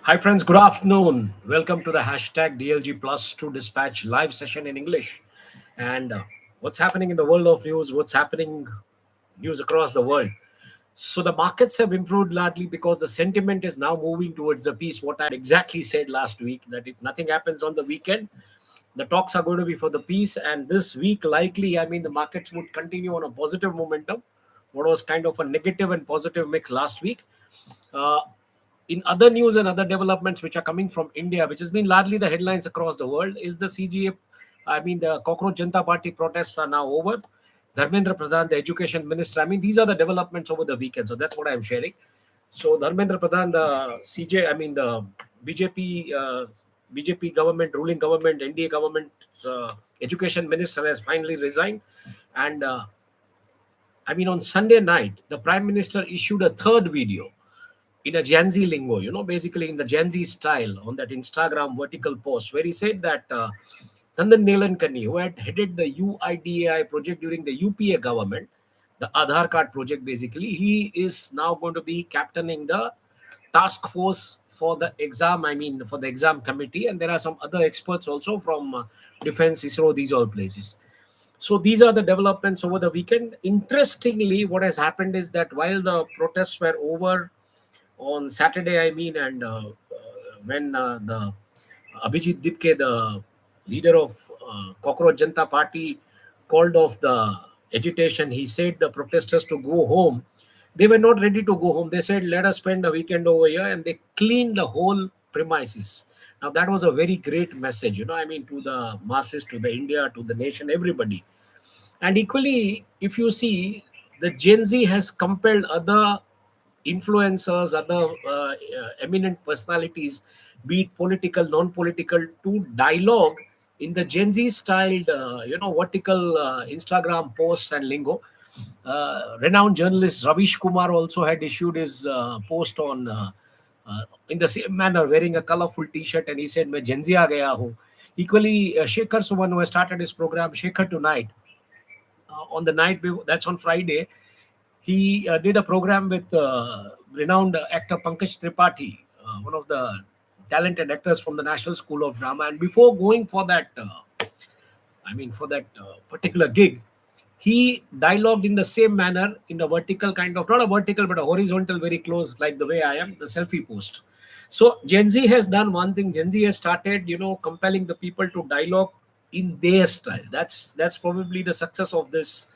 Hi friends, good afternoon. Welcome to the hashtag DLG Plus to Dispatch live session in English. And what's happening in the world of news, what's happening news across the world. So the markets have improved largely because the sentiment is now moving towards the peace. What I exactly said last week, that if nothing happens on the weekend, the talks are going to be for the peace. And this week, likely, the markets would continue on a positive momentum. What was kind of a negative and positive mix last week. Uh, in other news and other developments which are coming from India, which has been largely the headlines across the world, is the CGA. The Cockroach Janta Party protests are now over. Dharmendra Pradhan, the education minister. These are the developments over the weekend. So that's what I'm sharing. So Dharmendra Pradhan, the CJ, the BJP, BJP government, ruling government, NDA government, education minister has finally resigned. And on Sunday night, the Prime Minister issued a third video in a Gen Z lingo, basically in the Gen Z style on that Instagram vertical post where he said that Nandan Neelankani, who had headed the UIDAI project during the UPA government, the Aadhaar card project basically, he is now going to be captaining the task force for the exam, for the exam committee. And there are some other experts also from Defense, ISRO, these all places. So these are the developments over the weekend. Interestingly, what has happened is that while the protests were over on Saturday, when the Abhijit Dipke, the leader of Cockroach Janta Party, called off the agitation, he said the protesters to go home. They were not ready to go home. They said, let us spend a weekend over here, and they cleaned the whole premises. Now, that was a very great message, to the masses, to the India, to the nation, everybody. And equally, if you see, the Gen Z has compelled other influencers, other eminent personalities, be it political, non-political, to dialogue in the Gen Z styled, vertical Instagram posts and lingo. Renowned journalist Ravish Kumar also had issued his post on in the same manner, wearing a colorful T-shirt, and he said, "मैं Gen Z आ गया हूँ." Equally, Shekhar Suman, who has started his program Shekhar Tonight, on the night that's on Friday, he did a program with renowned actor Pankaj Tripathi, one of the talented actors from the National School of Drama. And before going for that, particular gig, he dialogued in the same manner, in a vertical kind of, not a vertical, but a horizontal, very close, like the way I am, the selfie post. So Gen Z has done one thing. Gen Z has started, compelling the people to dialogue in their style. That's probably the success of this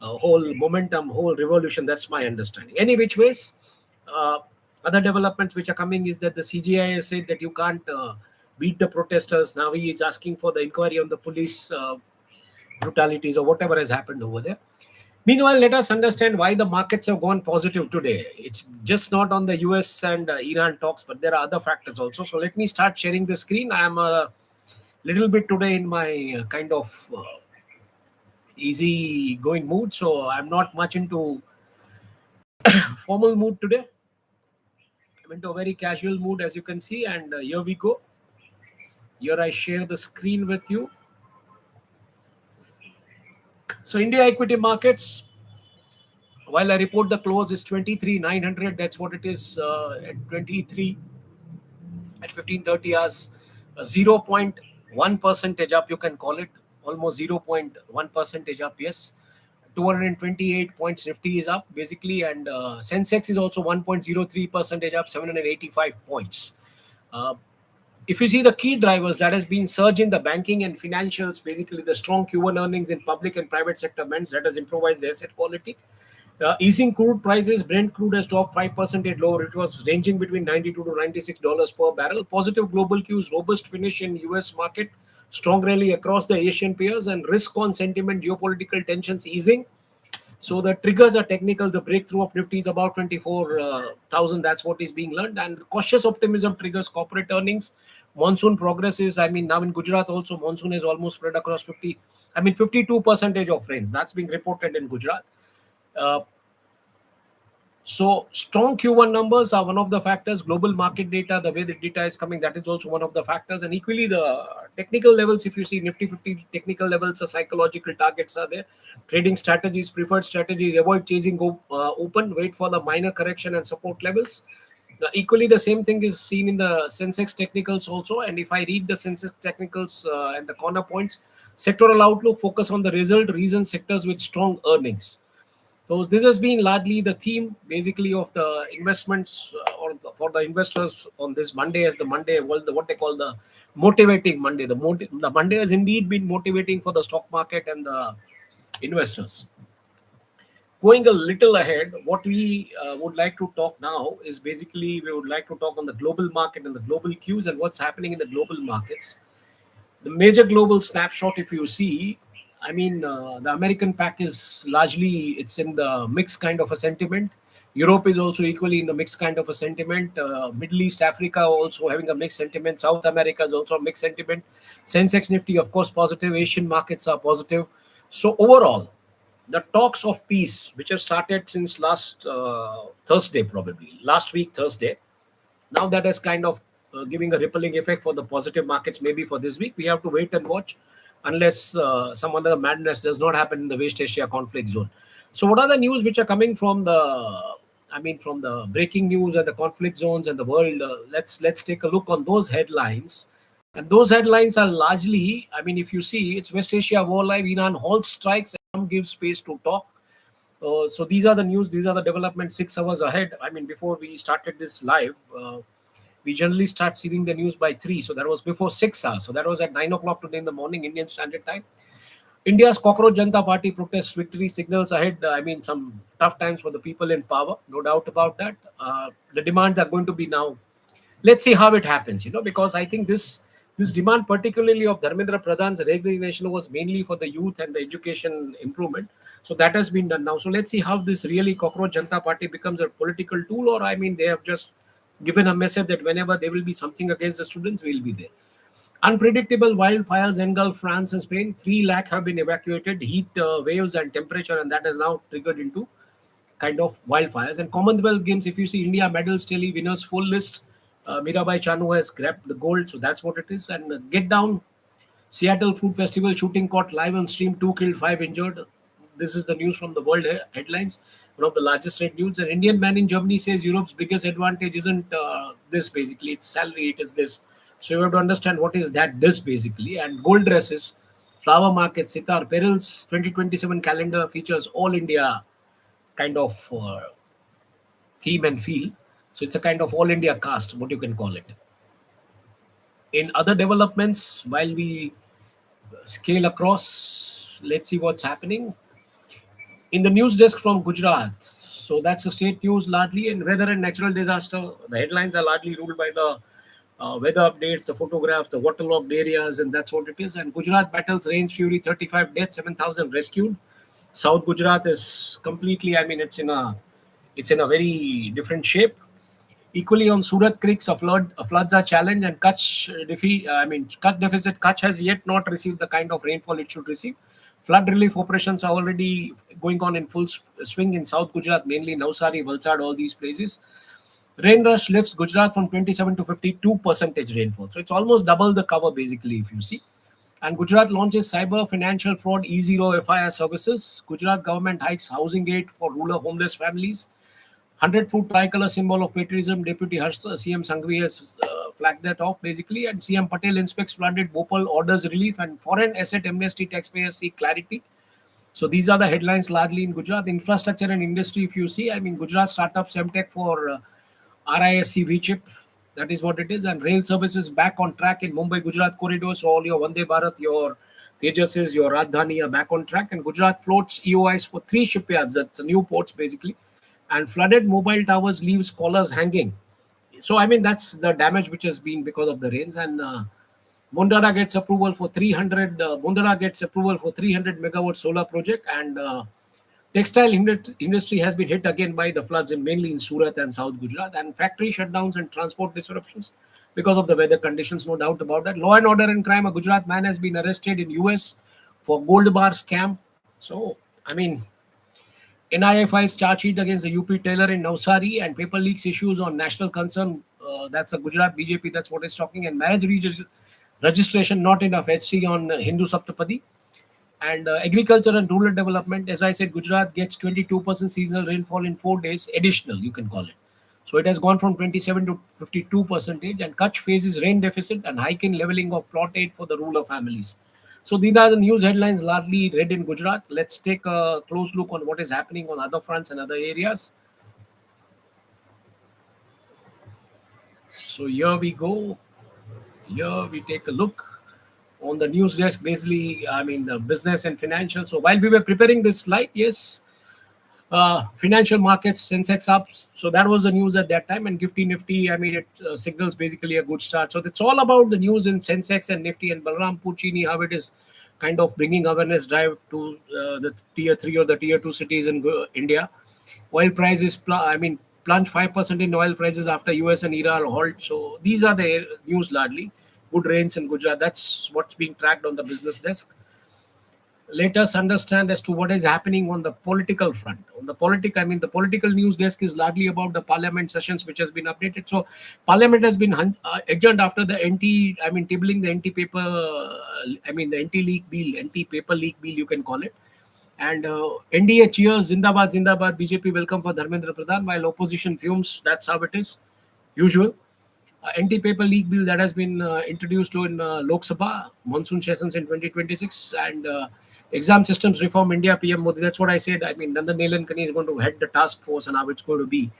whole momentum, whole revolution. That's my understanding. Any which ways, uh, other developments which are coming is that the CGI has said that you can't beat the protesters. Now he is asking for the inquiry on the police brutalities or whatever has happened over there. Meanwhile, let us understand why the markets have gone positive today. It's just not on the US and Iran talks, but there are other factors also. So let me start sharing the screen. I am a little bit today in my kind of easy going mood, so I'm not much into formal mood today. I'm into a very casual mood, as you can see, and here we go. Here I share the screen with you. So India equity markets, while I report the close is 23,900, that's what it is at 23 at 15:30 hours, 0.1 percentage up, you can call it, almost 0.1 percentage up. Yes, 228 points Nifty is up basically, and Sensex is also 1.03 percentage up, 785 points. If you see the key drivers, that has been surge in the banking and financials, basically the strong Q1 earnings in public and private sector meant that has improvised the asset quality. Easing crude prices, Brent crude has dropped 5% lower. It was ranging between $92 to $96 per barrel. Positive global cues, robust finish in US market, strong rally across the Asian peers, and risk on sentiment, geopolitical tensions easing. So the triggers are technical. The breakthrough of Nifty is about 24,000. That's what is being learned. And cautious optimism triggers corporate earnings. Monsoon progresses. Now in Gujarat also, monsoon is almost spread across 52% of rains. That's being reported in Gujarat. So strong Q1 numbers are one of the factors. Global market data, the way the data is coming, that is also one of the factors. And equally, the technical levels, if you see Nifty 50 technical levels, the psychological targets are there. Trading strategies, preferred strategies, avoid chasing open, wait for the minor correction and support levels. Equally, the same thing is seen in the Sensex technicals also. And if I read the Sensex technicals and the corner points, sectoral outlook focus on the result, reasons, sectors with strong earnings. So this has been largely the theme, basically, of the investments for the investors on this Monday, as the Monday, well, what they call the motivating Monday. The Monday has indeed been motivating for the stock market and the investors. Going a little ahead, what we would like to talk now is basically we would like to talk on the global market and the global cues and what's happening in the global markets. The major global snapshot, if you see, I mean, the American pack is largely it's in the mixed kind of a sentiment. Europe is also equally in the mixed kind of a sentiment. Middle East, Africa also having a mixed sentiment. South America is also a mixed sentiment. Sensex Nifty, of course, positive. Asian markets are positive. So overall, the talks of peace, which have started since last Thursday, probably last week Thursday, now that is kind of giving a rippling effect for the positive markets. Maybe for this week, we have to wait and watch, unless some other madness does not happen in the West Asia conflict zone. So, what are the news which are coming from from the breaking news and the conflict zones and the world? Let's take a look on those headlines. And those headlines are largely, I mean, if you see, it's West Asia war live, Iran halts strikes, and Trump gives space to talk. So these are the news, these are the developments 6 hours ahead. I mean, before we started this live, we generally start seeing the news by 3. So that was before 6 hours. So that was at 9 o'clock today in the morning, Indian Standard Time. India's Cockroach Janta Party protest victory signals ahead. I mean, some tough times for the people in power, no doubt about that. The demands are going to be now. Let's see how it happens, because I think this demand, particularly of Dharmendra Pradhan's resignation, was mainly for the youth and the education improvement. So that has been done now. So let's see how this really Cockroach Janta Party becomes a political tool, or I mean, they have just given a message that whenever there will be something against the students, we will be there. Unpredictable wildfires engulf France and Spain. 3 lakh have been evacuated. Heat waves and temperature, and that has now triggered into kind of wildfires. And Commonwealth Games, if you see India medals tally winners full list, Mirabai Chanu has grabbed the gold, so that's what it is. And get down, Seattle Food Festival shooting caught live on stream, 2 killed, 5 injured. This is the news from the world headlines, one of the largest trade news. An Indian man in Germany says Europe's biggest advantage isn't this basically, it's salary, it is this. So you have to understand what is that this basically. And gold dresses, flower markets, sitar, perils, 2027 calendar features all India kind of theme and feel. So it's a kind of all India cast, what you can call it. In other developments, while we scale across, let's see what's happening. In the news desk from Gujarat, so that's the state news largely, and weather and natural disaster. The headlines are largely ruled by the weather updates, the photographs, the waterlogged areas, and that's what it is. And Gujarat battles range fury, 35 deaths, 7,000 rescued. South Gujarat is completely, I mean, it's in a very different shape. Equally on Surat creeks, floods are challenged, and Kutch deficit. Kutch has yet not received the kind of rainfall it should receive. Flood relief operations are already going on in full swing in South Gujarat, mainly Navsari, Valsad, all these places. Rain rush lifts Gujarat from 27 to 52 percentage rainfall. So it's almost double the cover basically, if you see. And Gujarat launches cyber financial fraud E0 FIR services. Gujarat government hikes housing aid for rural homeless families. 100-foot tricolor symbol of patriotism. Deputy Harsh, CM Sanghvi has flagged that off basically. And CM Patel inspects flooded Bhopal, orders relief, and foreign asset amnesty, taxpayers seek clarity. So these are the headlines largely in Gujarat. Infrastructure and industry, if you see, I mean, Gujarat startup Semtech for RISC V-chip. That is what it is. And rail services back on track in Mumbai Gujarat corridor. So all your Vande Bharat, your Tejases, your Rajdhani are back on track. And Gujarat floats EOIs for 3 shipyards. That's new ports basically. And flooded mobile towers leaves collars hanging. So I mean, that's the damage which has been because of the rains. And Mundara gets approval for 300 megawatt solar project. And textile industry has been hit again by the floods, mainly in Surat and South Gujarat, and factory shutdowns and transport disruptions because of the weather conditions, no doubt about that. Law and order and crime, a Gujarat man has been arrested in US for gold bar scam. So, I mean, NIA files charge sheet against the UP tailor in Navsari, and paper leaks issues on national concern. That's a Gujarat BJP, that's what it's talking. And marriage registration not enough, HC on Hindu Saptapadi. And agriculture and rural development, as I said, Gujarat gets 22% seasonal rainfall in 4 days, additional, you can call it. So it has gone from 27 to 52 percentage, and Kutch faces rain deficit and hike in leveling of plot aid for the rural families. So these are the news headlines largely read in Gujarat. Let's take a close look on what is happening on other fronts and other areas. So here we go. Here we take a look on the news desk. Basically, I mean the business and financial. So while we were preparing this slide, yes, financial markets, Sensex up. So that was the news at that time. And Gifty Nifty, I mean, it signals basically a good start. So it's all about the news in Sensex and Nifty, and Balram Puccini, how it is kind of bringing awareness drive to the tier 3 or the tier 2 cities in India. Oil prices, I mean, plunged 5% in oil prices after US and Iran halt. So these are the news largely. Good rains in Gujarat. That's what's being tracked on the business desk. Let us understand as to what is happening on the political front. On the I mean, the political news desk is largely about the parliament sessions, which has been updated. So, parliament has been adjourned after the NT, I mean, tabling the NT paper, I mean, the NT leak bill, NT paper leak bill, you can call it. And NDA cheers, Zindabad, Zindabad, BJP welcome for Dharmendra Pradhan, while opposition fumes. That's how it is, usual. Anti-paper leak bill that has been introduced in Lok Sabha monsoon sessions in 2026, and exam systems reform India PM Modi. That's what I said. I mean, Nandan Nilenkani is going to head the task force, and how it's going to be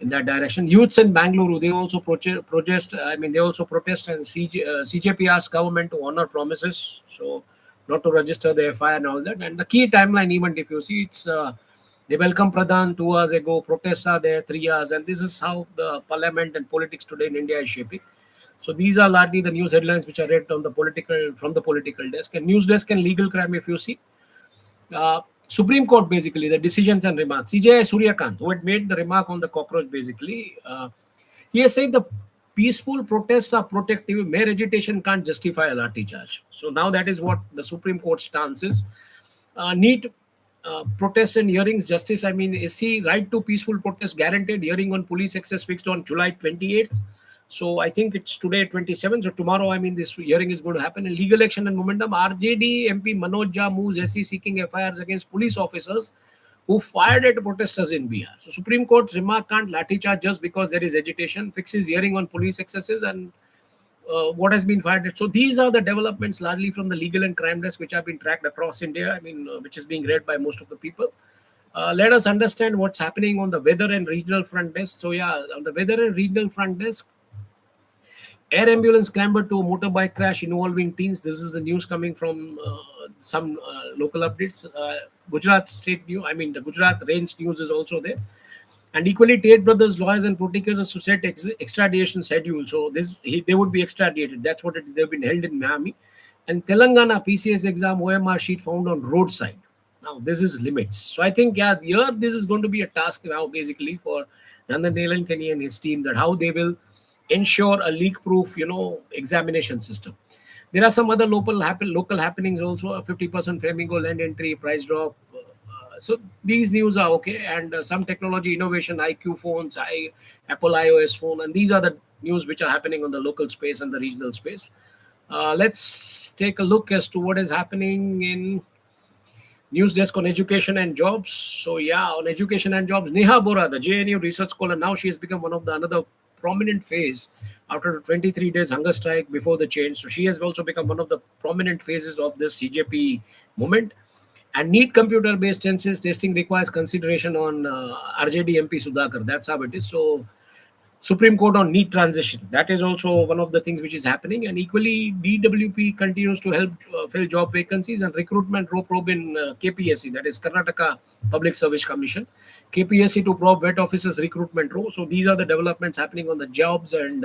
in that direction. Youths in Bangalore, they also protest. I mean, they also protest, and CJP asked government to honor promises, so not to register the FIR and all that. And the key timeline event, if you see, it's they welcome Pradhan 2 hours ago. Protests are there 3 hours, and this is how the parliament and politics today in India is shaping. So these are largely the news headlines which are read on the political from the political desk. And news desk and legal crime, if you see, Supreme Court basically the decisions and remarks. CJ Suryakant, who had made the remark on the cockroach, basically, he has said the peaceful protests are protective. Mere agitation can't justify a lathi charge. So now that is what the Supreme Court stance is. Need protests and hearings justice. I mean, is he right to peaceful protest guaranteed? Hearing on police access fixed on July 28th. So I think it's today 27th. So tomorrow, I mean, this hearing is going to happen. In legal action and momentum, RJD MP Manoj Jha moves SC seeking FIRs against police officers who fired at protesters in Bihar. So Supreme Court remark can't lathi charge just because there is agitation. Fixes hearing on police excesses and what has been fired. So these are the developments largely from the legal and crime desk, which have been tracked across India. I mean, which is being read by most of the people. Let us understand what's happening on the weather and regional front desk. So yeah, on the weather and regional front desk, air ambulance clambered to a motorbike crash involving teens. This is the news coming from some local updates. Gujarat state news. I mean, the Gujarat range news is also there. And equally, Tate brothers, lawyers, and prosecutors to set extradition schedule. So they would be extradited. That's what it is. They've been held in Miami. And Telangana PCS exam OMR sheet found on roadside. Now this is limits. So I think here this is going to be a task now basically for Nandan Nilenkani and his team, that how they will ensure a leak-proof, examination system. There are some other local happenings also. A 50% Flamingo land entry price drop. So these news are okay, and some technology innovation, IQ phones, Apple iOS phone, and these are the news which are happening on the local space and the regional space. Let's take a look as to what is happening in news desk on education and jobs. So yeah, on education and jobs, Neha Bora, the JNU research scholar, now she has become one of the another prominent face after 23 days hunger strike before the change. So she has also become one of the prominent faces of this CJP movement. And NEET computer-based census testing requires consideration on RJD MP Sudhakar. That's how it is. So Supreme Court on NEET transition. That is also one of the things which is happening. And equally, DWP continues to help fill job vacancies, and recruitment probe in KPSC, that is Karnataka Public Service Commission. KPSC to probe wet officers recruitment row. So these are the developments happening on the jobs and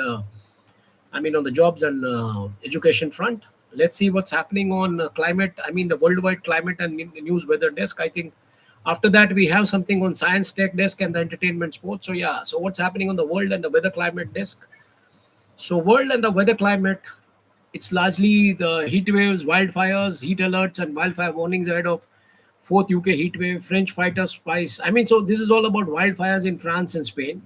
education front. Let's see what's happening on climate. I mean, the worldwide climate and news weather desk. I think after that, we have something on science tech desk and the entertainment sports. So yeah, so what's happening on the world and the weather climate desk? So world and the weather climate, it's largely the heat waves, wildfires, heat alerts, and wildfire warnings ahead of fourth UK heat wave, French fighter spies. I mean, so this is all about wildfires in France and Spain.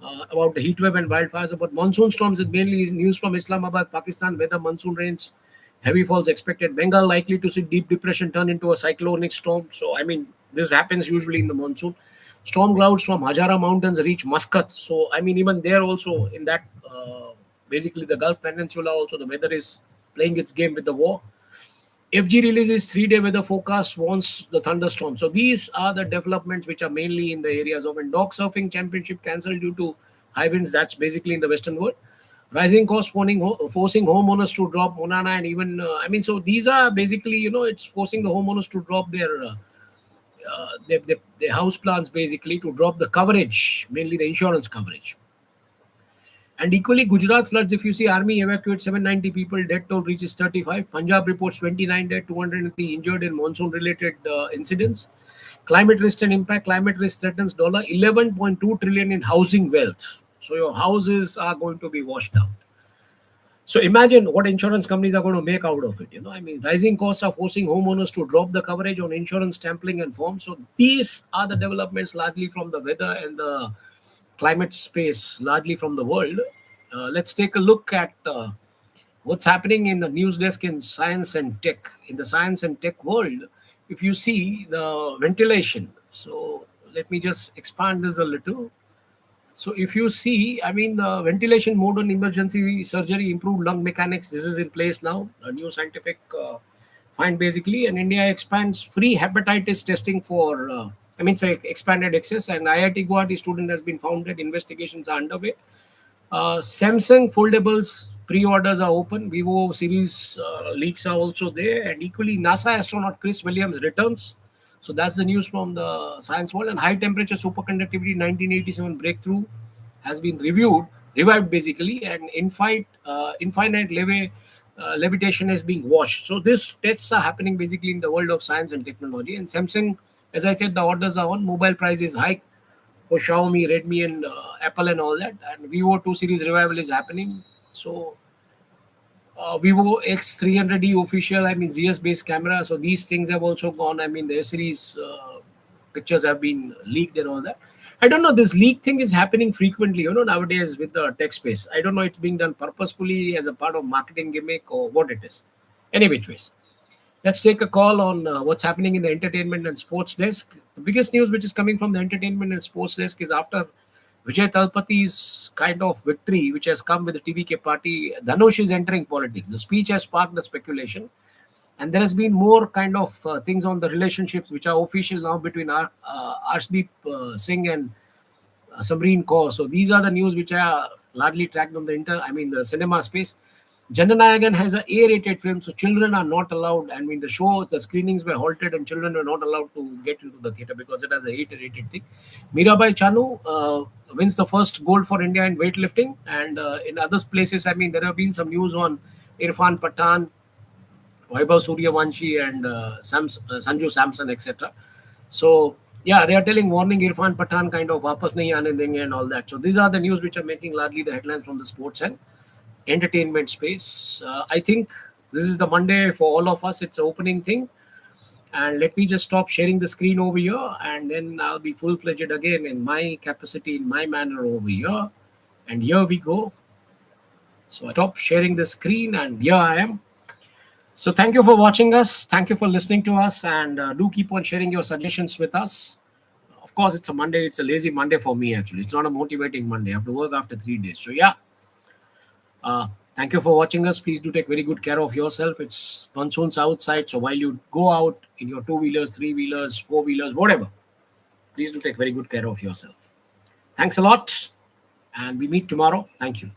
About the heat wave and wildfires, about monsoon storms is mainly news from Islamabad, Pakistan, weather, monsoon rains, heavy falls expected. Bengal likely to see deep depression turn into a cyclonic storm. So, I mean, this happens usually in the monsoon. Storm clouds from Hajara Mountains reach Muscat. So, I mean, even there also in that, basically the Gulf Peninsula, also the weather is playing its game with the war. FG releases 3-day weather forecast, warns the thunderstorm. So these are the developments which are mainly in the areas of, and dog surfing championship cancelled due to high winds. That's basically in the western world. Rising costs forcing homeowners to drop Monana, and even I mean, so these are basically, it's forcing the homeowners to drop their house plans, basically to drop the coverage, mainly the insurance coverage. And equally, Gujarat floods. If you see, army evacuates 790 people, death toll reaches 35. Punjab reports 29 dead, 203 injured in monsoon-related incidents. Climate risk and impact. Climate risk threatens dollar 11.2 trillion in housing wealth. So your houses are going to be washed out. So imagine what insurance companies are going to make out of it. I mean, rising costs are forcing homeowners to drop the coverage on insurance sampling and forms. So these are the developments largely from the weather and the climate space, largely from the world. Let's take a look at what's happening in the news desk in science and tech. In the science and tech world, if you see the ventilation, so let me just expand this a little. So if you see, I mean, the ventilation mode on emergency surgery, improved lung mechanics, this is in place now. A new scientific find basically, and India expands free hepatitis testing for, I mean, say expanded access, and IIT Guwahati student has been founded. Investigations are underway. Samsung foldables pre-orders are open. Vivo series leaks are also there, and equally NASA astronaut Chris Williams returns. So that's the news from the science world. And high temperature superconductivity 1987 breakthrough has been revived basically, and infinite levitation is being watched. So these tests are happening basically in the world of science and technology. And Samsung, as I said, the orders are on. Mobile prices hike for Xiaomi, Redmi, and Apple and all that. And Vivo 2 series revival is happening. So Vivo X300E official, I mean ZS based camera. So these things have also gone. I mean the S series pictures have been leaked and all that. I don't know. This leak thing is happening frequently, nowadays with the tech space. I don't know it's being done purposefully as a part of marketing gimmick or what it is. Any which ways. Let's take a call on what's happening in the entertainment and sports desk. The biggest news which is coming from the entertainment and sports desk is after Vijay Talpati's kind of victory, which has come with the TVK party, Dhanush is entering politics. The speech has sparked the speculation. And there has been more kind of things on the relationships which are official now between Arshdeep Singh and Sabreen Kaur. So these are the news which are largely tracked on the cinema space. Jananayagan has a A-rated film, so children are not allowed. I mean, the screenings were halted, and children were not allowed to get into the theater because it has a A-rated thing. Mirabai Chanu wins the first gold for India in weightlifting, and in other places, I mean, there have been some news on Irfan Pathan, Vaibhav Suryavanshi, and Sanju Samson, etc. So yeah, they are telling warning Irfan Pathan kind of वापस नहीं आने देंगे and all that. So these are the news which are making largely the headlines from the sports and entertainment space. I think this is the Monday for all of us. It's an opening thing. And let me just stop sharing the screen over here, and then I'll be full-fledged again in my capacity, in my manner over here. And here we go. So I stop sharing the screen, and here I am. So thank you for watching us. Thank you for listening to us, and do keep on sharing your suggestions with us. Of course, it's a Monday. It's a lazy Monday for me, actually. It's not a motivating Monday. I have to work after 3 days. So yeah. Thank you for watching us. Please do take very good care of yourself. It's monsoons outside, so while you go out in your two-wheelers, three-wheelers, four-wheelers, whatever, please do take very good care of yourself. Thanks a lot, and we meet tomorrow. Thank you.